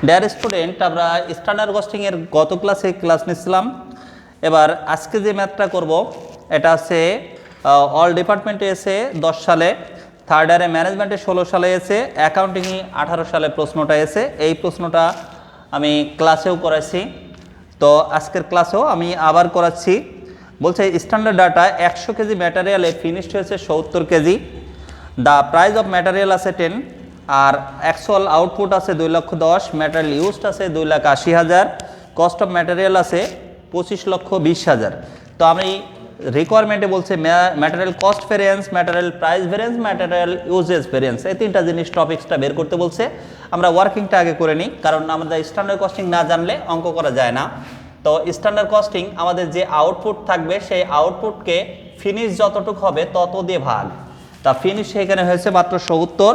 Dear student, আমরা standard কস্টিংয়ের গত ক্লাসে ক্লাস নিচ্ছিলাম। এবার আজকে যে ম্যাথটা করব এটা আছে অল ডিপার্টমেন্টে এসে 10 সালে, থার্ড ইয়ারে ম্যানেজমেন্টে 16 সালে এসে, অ্যাকাউন্টিংয়ে 18 সালে প্রশ্নটা এসে। এই প্রশ্নটা আমি ক্লাসেও করাইছি, তো আজকের ক্লাসেও আমি আবার করাচ্ছি। বলছে স্ট্যান্ডার্ড ডাটা 100 কেজি ম্যাটেরিয়ালে ফিনিশড হয়েছে 70 KG, the price of material আছে 10, আর অ্যাকচুয়াল আউটপুট আছে 2,10,000, ম্যাটেরিয়াল ইউজড আছে 2,80,000, কস্ট অফ ম্যাটেরিয়াল আছে 25,20,000। তো আমি রিকোয়ারমেন্টে বলছে material cost variance, material price variance, material usages variance, এই তিনটা জিনিস টপিক্সটা বের করতে বলছে। আমরা ওয়ার্কিংটা আগে করে নিই, কারণ আমাদের স্ট্যান্ডার্ড কস্টিং না জানলে অঙ্ক করা যায় না। তো স্ট্যান্ডার্ড কস্টিং আমাদের যে আউটপুট থাকবে সেই আউটপুটকে ফিনিশ যতটুকু হবে তত দিয়ে ভাগ। তা ফিনিশ এখানে হয়েছে মাত্র 70,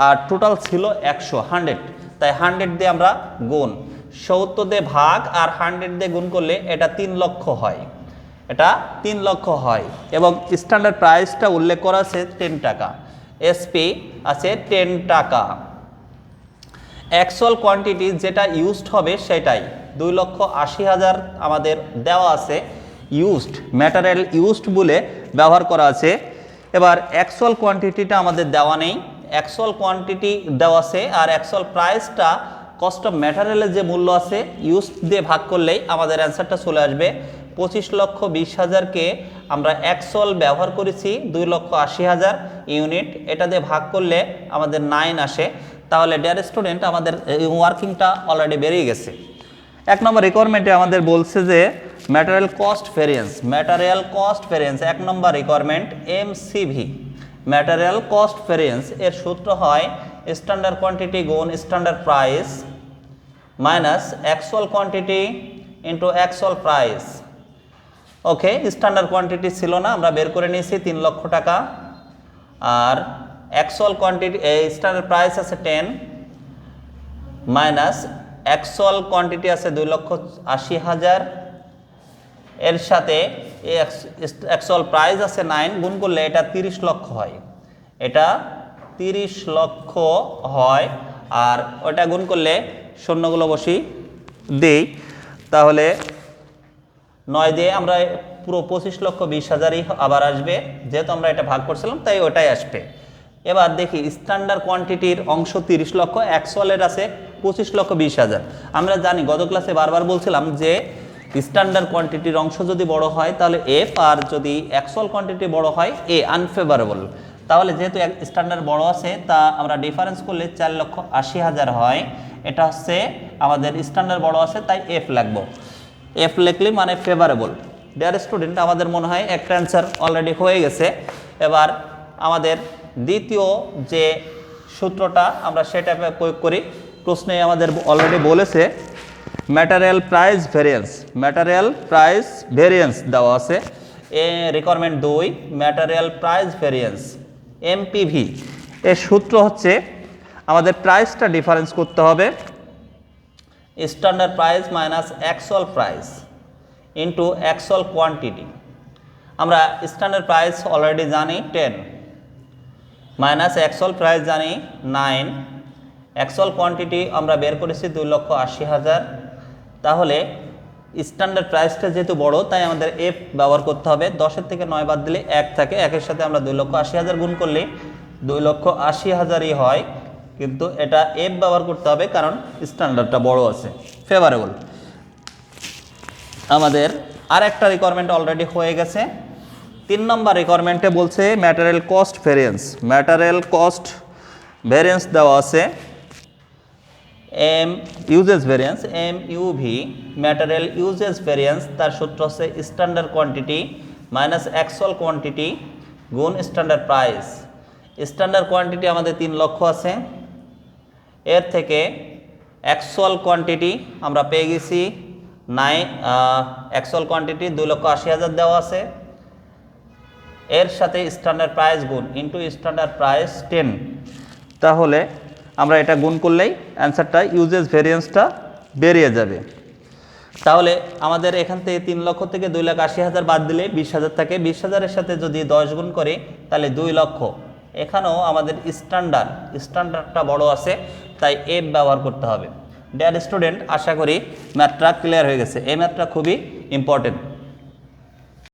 আর টোটাল ছিল 100, তাই 100 দিয়ে আমরা গুণ, 70 দিয়ে ভাগ আর 100 দিয়ে গুণ করলে এটা 3 লক্ষ হয়, এটা 3 লক্ষ হয়। এবং স্ট্যান্ডার্ড প্রাইসটা উল্লেখ করা আছে 10 টাকা, এসপি আছে 10 টাকা। অ্যাকচুয়াল কোয়ান্টিটি যেটা ইউজড হবে সেটাই 2,80,000 আমাদের দেওয়া আছে, ইউজড ম্যাটেরিয়াল ইউজড বলে ব্যবহার করা আছে। এবার অ্যাকচুয়াল কোয়ান্টিটিটা আমাদের দেওয়া নেই, অ্যাকচুয়াল কোয়ান্টিটি দেওয়া আছে, আর অ্যাকচুয়াল প্রাইসটা কস্ট অফ ম্যাটেরিয়ালের যে মূল্য আছে ইউজড দিয়ে ভাগ করলেই আমাদের অ্যান্সারটা চলে আসবে। 25,20,000কে আমরা অ্যাকচুয়াল ব্যবহার করেছি 2,80,000 ইউনিট, এটা দিয়ে ভাগ করলে আমাদের 9 আসে। তাহলে ডিয়ার স্টুডেন্ট, আমাদের ওয়ার্কিংটা অলরেডি বেরিয়ে গেছে। 1 নম্বর রিকোয়ারমেন্টে আমাদের বলছে যে material cost variance, material cost variance 1 নম্বর requirement MCV, material cost variance এর সূত্র হয় স্ট্যান্ডার্ড কোয়ান্টিটি গুণ standard price minus actual quantity into actual price. Okay, standard quantity ছিল না, আমরা বের করে নিয়েছি 3 লক্ষ টাকা, আর অ্যাকচুয়াল কোয়ান্টিটি স্ট্যান্ডার্ড প্রাইস আছে 10 মাইনাস অ্যাকচুয়াল কোয়ান্টিটি আছে 2,80,000, এর সাথে অ্যাকচুয়াল প্রাইস আছে 9, গুণ করলে এটা 30 লক্ষ হয়, এটা 30 লক্ষ হয়। আর ওটা গুণ করলে শূন্যগুলো বসি দেই, তাহলে 9 দিয়ে আমরা পুরো 25,20,000ই আবার আসবে, যেহেতু আমরা এটা ভাগ করছিলাম তাই ওটাই আসবে। এবার দেখি স্ট্যান্ডার্ড কোয়ান্টিটির অংশ 30 লক্ষ, অ্যাকচুয়ালের আছে 25,20,000। আমরা জানি গত ক্লাসে বারবার বলছিলাম যে স্ট্যান্ডার্ড কোয়ান্টিটির অংশ যদি বড় হয় তাহলে এফ, আর যদি অ্যাকচুয়াল কোয়ান্টিটি বড় হয় এ আনফেভারেবল। তাহলে যেহেতু স্ট্যান্ডার্ড বড় আছে তা আমরা ডিফারেন্স করলে 4,80,000 হয়, এটা হচ্ছে আমাদের স্ট্যান্ডার্ড বড় আছে তাই এফ লাগবো, এফ লিখলে মানে ফেভারেবল। ডিয়ার স্টুডেন্ট, আমাদের মনে হয় একটা অ্যান্সার অলরেডি হয়ে গেছে। এবার আমাদের দ্বিতীয় যে সূত্রটা আমরা সেটা প্রয়োগ করি। প্রশ্নে আমাদের অলরেডি বলেছে material price variance, material price variance দেওয়া আছে requirement 2, material price variance MPV. এর সূত্র হচ্ছে আমাদের প্রাইসটা ডিফারেন্স করতে হবে, standard price minus actual price into actual quantity. আমরা স্ট্যান্ডার্ড প্রাইস অলরেডি জানি 10 মাইনাস অ্যাকচুয়াল প্রাইস জানি 9, অ্যাকচুয়াল কোয়ান্টিটি আমরা বের করেছি 2,80,000। তাহলে স্ট্যান্ডার্ড প্রাইসটা যেহেতু বড় তাই আমাদের এফ ব্যবহার করতে হবে, 10-এর থেকে 9 বাদ দিলে 1 থাকে, 1-এর সাথে আমরা 2,80,000 গুণ করলে 2,80,000ই হয়, কিন্তু এটা এফ ব্যবহার করতে হবে কারণ স্ট্যান্ডার্ডটা বড় আছে, ফেভারেবল। আমাদের আর একটা রিকোয়ারমেন্ট অলরেডি হয়ে গেছে। 3 নম্বর রিকোয়ারমেন্টে বলছে material cost variance, material cost variance দেওয়া আছে M usages variance MUV, material usages variance তার সূত্র হচ্ছে standard quantity minus actual quantity গুণ স্ট্যান্ডার্ড প্রাইস। স্ট্যান্ডার্ড কোয়ান্টিটি আমাদের 3 লক্ষ আছে, এর থেকে অ্যাকচুয়াল কোয়ান্টিটি আমরা পেয়ে গেছি 9, অ্যাকচুয়াল কোয়ান্টিটি 2,80,000 দেওয়া আছে, এর সাথে স্ট্যান্ডার্ড প্রাইস গুণ ইন্টু স্ট্যান্ডার্ড প্রাইস 10। তাহলে আমরা এটা গুণ করলেই অ্যান্সারটা ইউজেস ভেরিয়েন্সটা বেরিয়ে যাবে। তাহলে আমাদের এখান থেকে 3 লক্ষ থেকে 2,80,000 বাদ দিলে 20,000 থাকে, 20,000-এর সাথে যদি 10 গুণ করি তাহলে 2 লক্ষ। এখানেও আমাদের স্ট্যান্ডার্ডটা বড় আছে তাই এফ ব্যবহার করতে হবে। ডিয়ার স্টুডেন্ট, আশা করি ম্যাথটা ক্লিয়ার হয়ে গেছে। এই ম্যাথটা খুবই ইম্পর্টেন্ট।